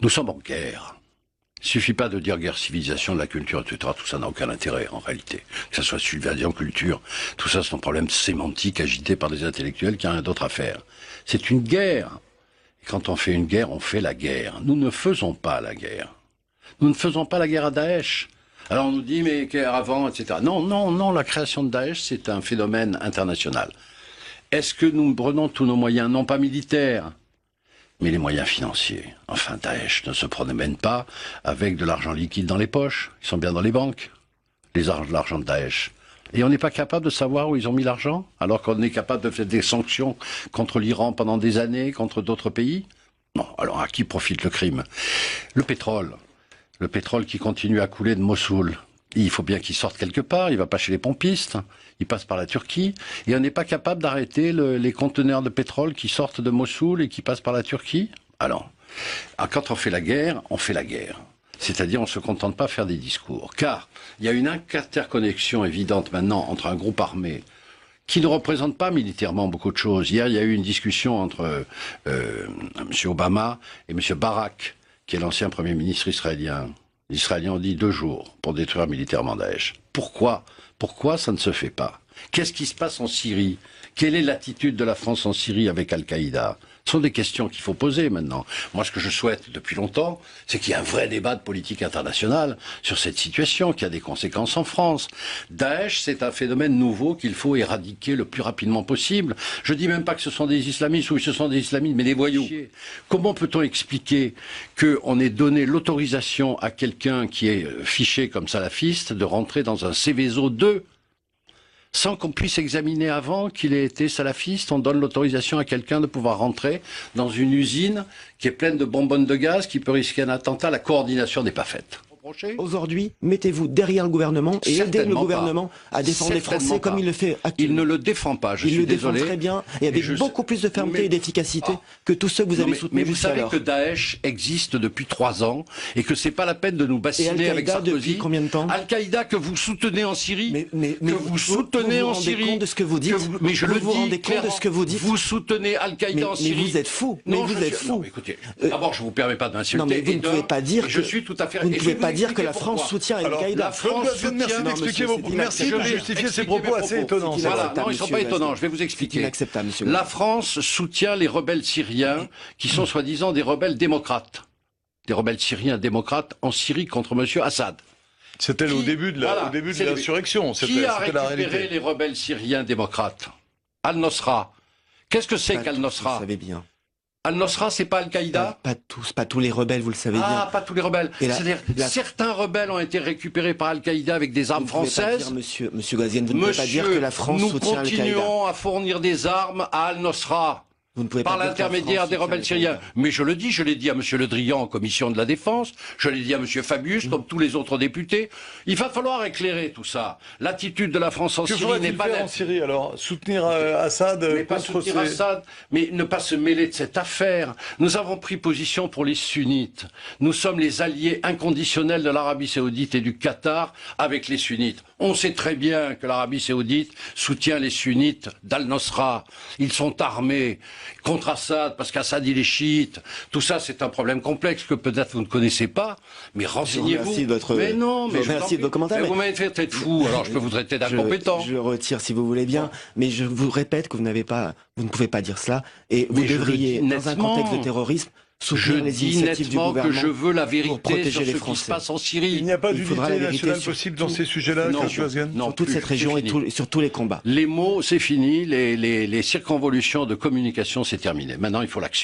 Nous sommes en guerre. Il suffit pas de dire guerre civilisation, de la culture, etc. Tout ça n'a aucun intérêt, en réalité. Que ça soit subversion, culture, tout ça, c'est un problème sémantique agité par des intellectuels qui n'ont rien d'autre à faire. C'est une guerre. Et quand on fait une guerre, on fait la guerre. Nous ne faisons pas la guerre. Nous ne faisons pas la guerre à Daesh. Alors on nous dit, mais avant, etc. Non, la création de Daesh, c'est un phénomène international. Est-ce que nous prenons tous nos moyens, non pas militaires, mais les moyens financiers? Enfin, Daesh ne se promène pas avec de l'argent liquide dans les poches. Ils sont bien dans les banques, l'argent de Daesh. Et on n'est pas capable de savoir où ils ont mis l'argent, alors qu'on est capable de faire des sanctions contre l'Iran pendant des années, contre d'autres pays? Non, alors à qui profite le crime? Le pétrole qui continue à couler de Mossoul. Il faut bien qu'il sorte quelque part, il va pas chez les pompistes, il passe par la Turquie, et on n'est pas capable d'arrêter les conteneurs de pétrole qui sortent de Mossoul et qui passent par la Turquie? Alors, quand on fait la guerre, on fait la guerre. C'est-à-dire, on ne se contente pas de faire des discours. Car il y a une interconnexion évidente maintenant entre un groupe armé qui ne représente pas militairement beaucoup de choses. Hier, il y a eu une discussion entre M. Obama et M. Barak, qui est l'ancien Premier ministre israélien. Les Israéliens ont dit 2 jours pour détruire militairement Daesh. Pourquoi ça ne se fait pas? Qu'est-ce qui se passe en Syrie? Quelle est l'attitude de la France en Syrie avec Al-Qaïda? Ce sont des questions qu'il faut poser maintenant. Moi, ce que je souhaite depuis longtemps, c'est qu'il y ait un vrai débat de politique internationale sur cette situation qui a des conséquences en France. Daesh, c'est un phénomène nouveau qu'il faut éradiquer le plus rapidement possible. Je dis même pas que ce sont des islamistes ou que ce sont des islamistes, mais des voyous. Comment peut-on expliquer qu'on ait donné l'autorisation à quelqu'un qui est fiché comme salafiste de rentrer dans un Céveso 2 sans qu'on puisse examiner avant qu'il ait été salafiste? On donne l'autorisation à quelqu'un de pouvoir rentrer dans une usine qui est pleine de bonbonnes de gaz, qui peut risquer un attentat. La coordination n'est pas faite. Aujourd'hui, mettez-vous derrière le gouvernement et aidez le gouvernement à défendre les Français comme il le fait actuellement. Il ne le défend pas, je suis désolé. Il le défend très bien et avec beaucoup plus de fermeté et d'efficacité que tous ceux que vous avez soutenus jusqu'à alors. Mais vous savez que Daesh existe depuis 3 ans et que c'est pas la peine de nous bassiner avec Sarkozy. Depuis combien de temps? Al-Qaïda que vous soutenez en Syrie, mais vous soutenez en Syrie. Vous vous rendez compte de ce que vous dites? Mais je le dis, vous vous rendez compte de ce que vous dites? Vous soutenez Al-Qaïda en Syrie. Mais vous êtes fou. Mais vous êtes fou. Écoutez, d'abord je vous permets pas d'insulter. Non mais vous ne pouvez pas dire. Je suis tout à fait. Vous ne pouvez pas dire que la France soutient Al-Qaïda. Merci d'expliquer vos propos. Merci de justifier ces propos assez étonnants. Voilà, non, ils ne sont pas étonnants. Je vais vous expliquer. Inacceptable, monsieur. La France soutient les rebelles syriens qui sont soi-disant des rebelles démocrates. Des rebelles syriens démocrates en Syrie contre M. Assad. C'était au début de l'insurrection. Qui a récupéré les rebelles syriens démocrates? Al-Nosra. Qu'est-ce que c'est qu'Al-Nosra? Vous savez bien. Al-Nosra, c'est pas Al-Qaïda? Pas tous les rebelles, vous le savez bien. Ah, pas tous les rebelles. C'est-à-dire, certains rebelles ont été récupérés par Al-Qaïda avec des armes françaises. Monsieur Gaziane, vous ne pouvez pas dire que la France soutient Al-Qaïda. Nous continuons à fournir des armes à Al-Nosra. Par l'intermédiaire des rebelles syriens. Mais je le dis, je l'ai dit à M. Le Drian en commission de la défense, je l'ai dit à M. Fabius, comme tous les autres députés. Il va falloir éclairer tout ça. L'attitude de la France en Syrie n'est pas nette. En Syrie alors? Soutenir Assad contre Assad, mais ne pas se mêler de cette affaire. Nous avons pris position pour les sunnites. Nous sommes les alliés inconditionnels de l'Arabie Saoudite et du Qatar avec les sunnites. On sait très bien que l'Arabie Saoudite soutient les sunnites d'Al-Nosra. Ils sont armés contre Assad, parce qu'Assad il est chiite. Tout ça, c'est un problème complexe que peut-être vous ne connaissez pas, mais renseignez-vous. Mais non, mais merci de vos commentaires. Mais vous m'avez fait traiter de fou, alors je peux vous traiter d'incompétent. Je le retire si vous voulez bien, mais je vous répète que vous ne pouvez pas dire cela, et vous devriez, dans un contexte de terrorisme, soutenir les initiatives du gouvernement. Que je veux la vérité sur ce qui se passe en Syrie. Il n'y a pas d'unité nationale possible dans ces sujets-là, sur toute cette région et sur tous les combats. Les mots, c'est fini. Les circonvolutions de communication, c'est terminé. Maintenant, il faut l'action.